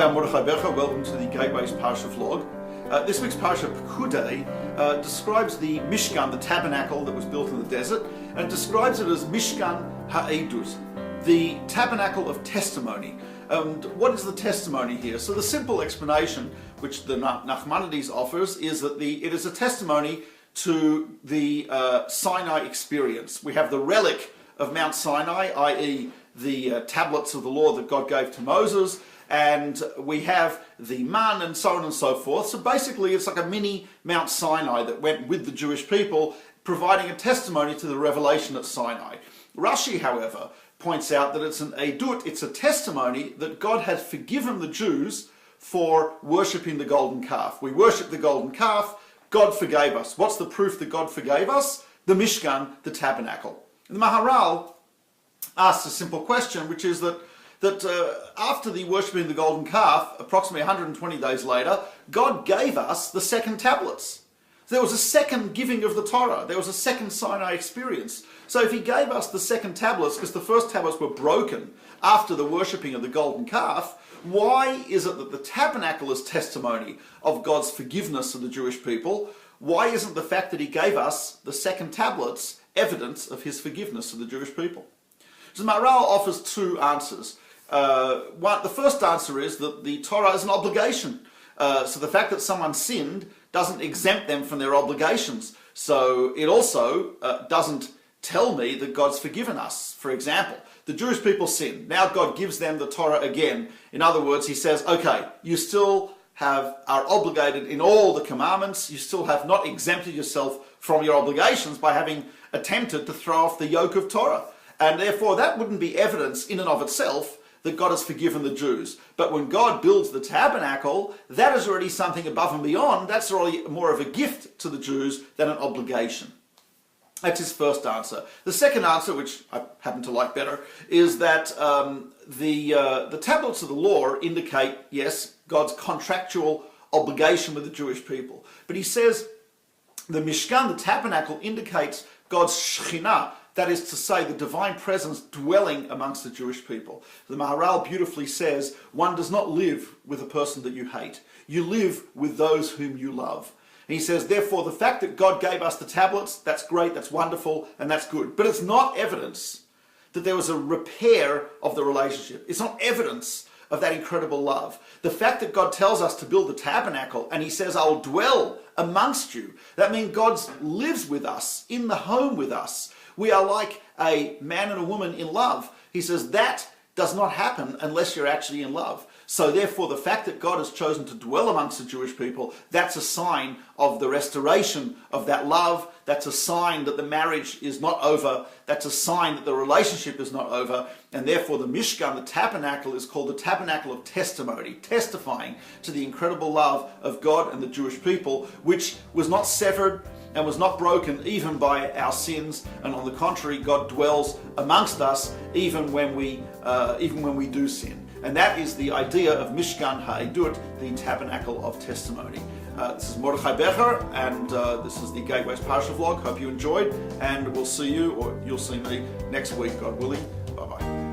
Hi, I'm Mordechai Becher. Welcome to the Gateway's Parsha vlog. This week's Parsha Pekudei describes the Mishkan, the tabernacle that was built in the desert, and describes it as Mishkan Ha'edut, the tabernacle of testimony. And what is the testimony here? So the simple explanation, which the Nachmanides offers, is that it is a testimony to the Sinai experience. We have the relic of Mount Sinai, i.e. the tablets of the law that God gave to Moses, and we have the man and so on and so forth. So basically it's like a mini Mount Sinai that went with the Jewish people, providing a testimony to the revelation at Sinai. Rashi, however, points out that it's an edut, it's a testimony that God has forgiven the Jews for worshipping the golden calf. We worship the golden calf, God forgave us. What's the proof that God forgave us? The Mishkan, the tabernacle. And the Maharal asks a simple question, which is that after the worshipping the golden calf, approximately 120 days later, God gave us the second tablets. There was a second giving of the Torah. There was a second Sinai experience. So if he gave us the second tablets, because the first tablets were broken after the worshipping of the golden calf, why is it that the tabernacle is testimony of God's forgiveness of the Jewish people? Why isn't the fact that he gave us the second tablets evidence of his forgiveness of the Jewish people? So Maharal offers two answers. The first answer is that the Torah is an obligation. So the fact that someone sinned doesn't exempt them from their obligations. So it also doesn't tell me that God's forgiven us. For example, the Jewish people sinned. Now God gives them the Torah again. In other words, he says, okay, you still are obligated in all the commandments. You still have not exempted yourself from your obligations by having attempted to throw off the yoke of Torah. And therefore that wouldn't be evidence in and of itself that God has forgiven the Jews. But when God builds the tabernacle, that is already something above and beyond. That's already more of a gift to the Jews than an obligation. That's his first answer. The second answer, which I happen to like better, is that the tablets of the law indicate, yes, God's contractual obligation with the Jewish people. But he says the Mishkan, the tabernacle, indicates God's Shekhinah, that is to say, the divine presence dwelling amongst the Jewish people. The Maharal beautifully says, one does not live with a person that you hate. You live with those whom you love. And he says, therefore, the fact that God gave us the tablets, that's great, that's wonderful, and that's good. But it's not evidence that there was a repair of the relationship. It's not evidence of that incredible love. The fact that God tells us to build the tabernacle, and he says, I'll dwell amongst you, that means God lives with us, in the home with us. We are like a man and a woman in love. He says that does not happen unless you're actually in love. So therefore, the fact that God has chosen to dwell amongst the Jewish people, that's a sign of the restoration of that love. That's a sign that the marriage is not over. That's a sign that the relationship is not over. And therefore, the Mishkan, the tabernacle, is called the tabernacle of testimony, testifying to the incredible love of God and the Jewish people, which was not severed and was not broken even by our sins. And on the contrary, God dwells amongst us even when we do sin. And that is the idea of Mishkan Ha'edut, the tabernacle of testimony. This is Mordechai Becher, and this is the Gateway's Parsha vlog. Hope you enjoyed, and we'll see you, or you'll see me, next week, God willing. Bye-bye.